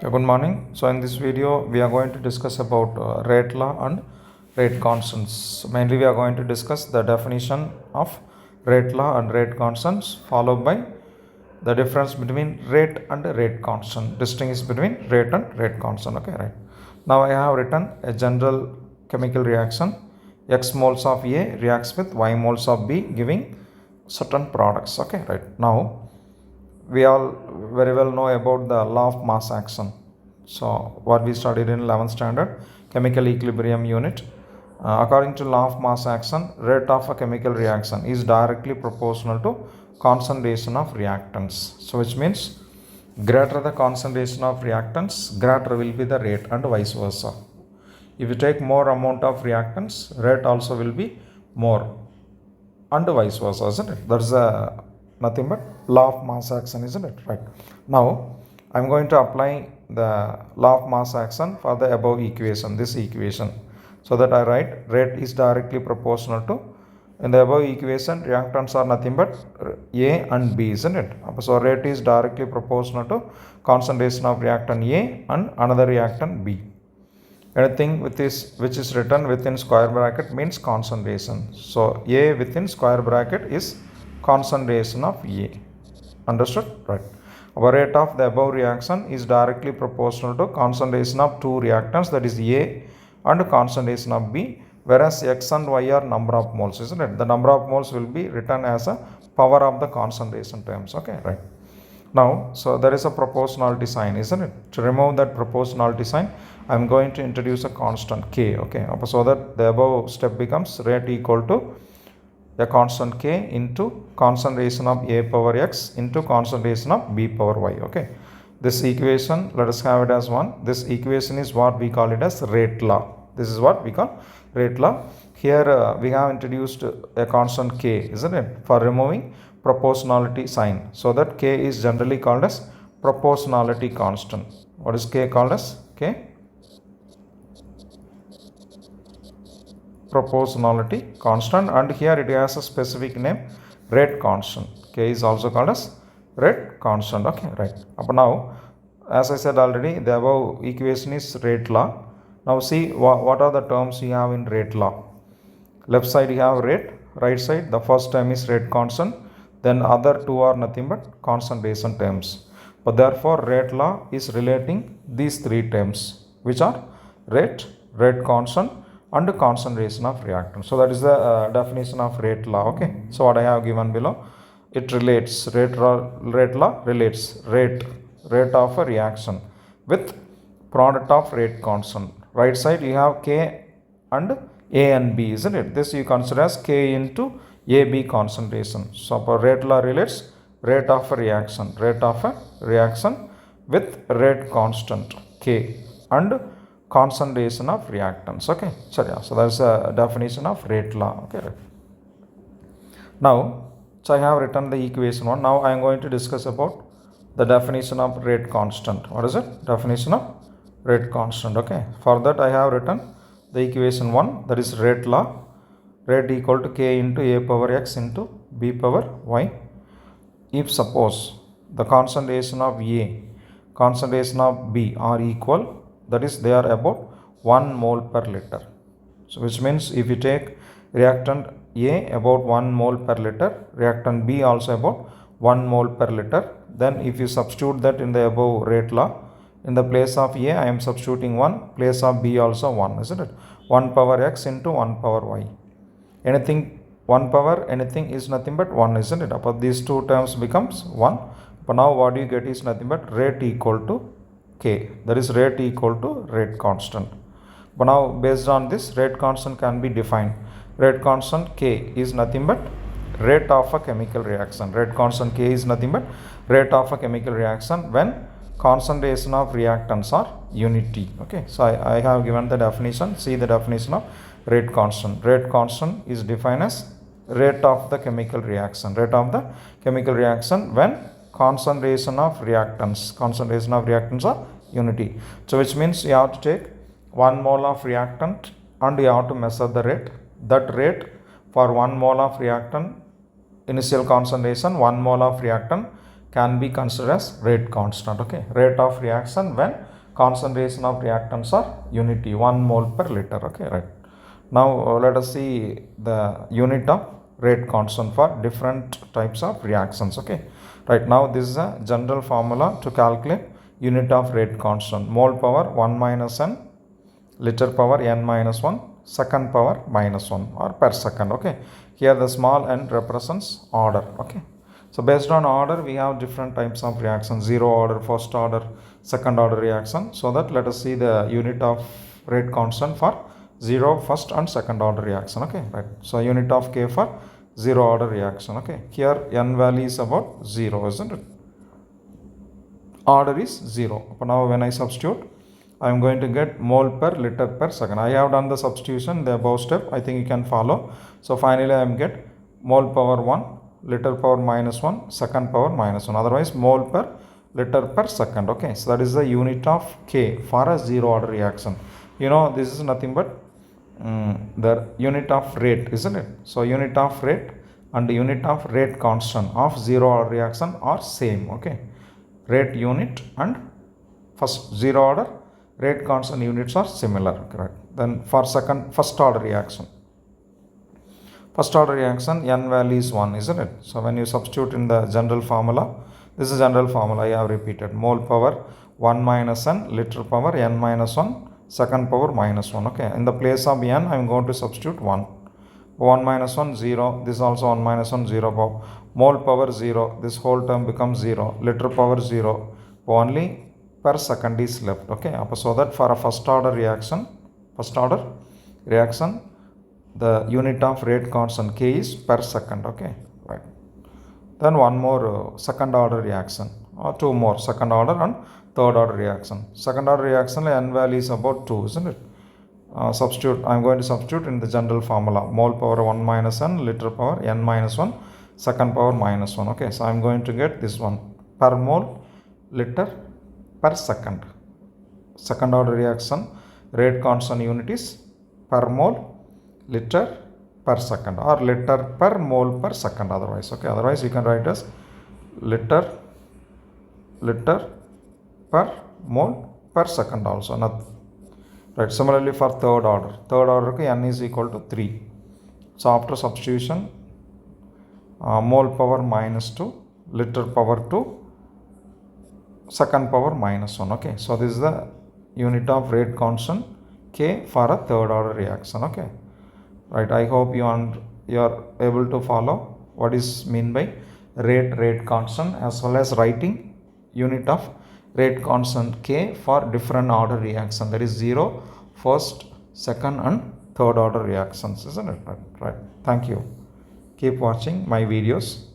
Good morning. So in this video we are going to discuss about rate law and rate constants. So mainly we are going to discuss the definition of rate law and rate constants, followed by the difference between rate and rate constant, distinguish between rate and rate constant. Okay, right. Now I have written a general chemical reaction. X moles of A reacts with Y moles of B, giving certain products. Okay, right. Now we all very well know about the law of mass action. So what we studied in 11th standard chemical equilibrium unit. According to law of mass action, rate of a chemical reaction is directly proportional to concentration of reactants. So which means greater the concentration of reactants, greater will be the rate, and vice versa. If you take more amount of reactants, rate also will be more, and vice versa, isn't it? That's nothing but law of mass action, isn't it? Right. Now I'm going to apply the law of mass action for the above equation, this equation, so that I write rate is directly proportional to, in the above equation reactants are nothing but A and B, isn't it? So rate is directly proportional to concentration of reactant A and another reactant B. Anything with this which is written within square bracket means concentration. So A within square bracket is concentration of A. Understood? Right. Our rate of the above reaction is directly proportional to concentration of two reactants, that is A and concentration of B, whereas X and Y are number of moles, isn't it? The number of moles will be written as a power of the concentration terms. Okay, right. Now, so there is a proportionality sign, isn't it? To remove that proportionality sign, I am going to introduce a constant k. Okay, so that the above step becomes rate equal to a constant k into concentration of A power x into concentration of B power y. Okay, this equation, let us have it as 1. This equation is what we call it as rate law. This is what we call rate law. Here we have introduced a constant k, isn't it, for removing proportionality sign, so that k is generally called as proportionality constant. What is k called as? K, proportionality constant, and here it has a specific name, rate constant. K is also called as rate constant. Okay, right. Up now, as I said already, the above equation is rate law. Now see what are the terms you have in rate law. Left side you have rate, right side the first term is rate constant, then other two are nothing but concentration terms. But therefore rate law is relating these three terms, which are rate, rate constant, and concentration of reactant. So that is the definition of rate law. Okay, so what I have given below, it relates rate law relates rate of a reaction with product of rate constant. Right side you have k and A and B, isn't it? This you consider as k into AB concentration. So for rate law relates rate of a reaction with rate constant k and concentration of reactants. Okay, so that's a definition of rate law. Okay, now so I have written the equation 1. Now I am going to discuss about the definition of rate constant. What is it? Definition of rate constant. Okay, for that I have written the equation 1, that is rate law, rate equal to k into A power x into B power y. If suppose the concentration of A, concentration of B are equal, that is they are about 1 mole per liter. So which means if you take reactant A about 1 mole per liter, reactant B also about 1 mole per liter, then if you substitute that in the above rate law, in the place of A I am substituting 1, place of B also 1, isn't it? 1 power x into 1 power y. Anything 1 power, anything is nothing but 1, isn't it? But these two terms becomes 1. But now what you get is nothing but rate equal to k, that is rate equal to rate constant. But now based on this, rate constant can be defined. Rate constant k is nothing but rate of a chemical reaction. Rate constant k is nothing but rate of a chemical reaction when concentration of reactants are unity. Okay, so I have given the definition. See the definition of rate constant. Rate constant is defined as rate of the chemical reaction. Rate of the chemical reaction when concentration of reactants are unity. So which means you have to take 1 mole of reactant and you have to measure the rate. That rate for 1 mole of reactant initial concentration, 1 mole of reactant can be considered as rate constant. Okay, rate of reaction when concentration of reactants are unity, 1 mole per liter. Okay, right. Now let us see the unit of rate constant for different types of reactions. Okay, right. Now this is a general formula to calculate unit of rate constant: mole power 1 minus n, liter power n minus 1, second power minus 1, or per second. Okay, here the small n represents order. Okay, so based on order we have different types of reactions: zero order, first order, second order reaction. So that let us see the unit of rate constant for zero, first and second order reaction. Okay, right. So unit of K for zero order reaction. Okay, here n value is about 0, isn't it? Order is 0. Now when I substitute, I am going to get mole per liter per second. I have done the substitution, the above step. I think you can follow. So finally I am get mole power 1, liter power minus 1, second power minus 1. Otherwise mole per liter per second. Okay, so that is the unit of K for a zero order reaction. You know, this is nothing but the unit of rate, isn't it? So unit of rate and unit of rate constant of zero order reaction are same. Okay, rate unit and first zero order rate constant units are similar. Correct. Then for first order reaction, n value is 1, isn't it? So when you substitute in the general formula, this is general formula I have repeated: mole power 1 minus n, liter power n minus 1, second power minus 1. Okay, in the place of n I am going to substitute 1. 1 minus 1 0, this also 1 minus 1 0, mole power 0, this whole term becomes 0, liter power 0, only per second is left. Okay, so that for a first order reaction, the unit of rate constant K is per second. Okay, right. Then one more second order reaction, or two more second order and third order reaction. Second order reaction n value is about 2, isn't it? I am going to substitute in the general formula: mole power 1 minus n, liter power n minus 1, second power minus 1. Okay, so I am going to get this one: per mole liter per second. Second order reaction rate constant unit is per mole liter per second, or liter per mole per second otherwise. Okay, otherwise you can write as liter per mole per second also. Right. Similarly for third order n is equal to 3. So after substitution, mole power minus 2, liter power 2, second power minus 1. Okay, so this is the unit of rate constant K for a third order reaction. Okay, right. I hope you are able to follow what is mean by rate constant, as well as writing unit of rate constant K for different order reaction, that is 0, first, second and third order reactions, isn't it? Right. Thank you. Keep watching my videos.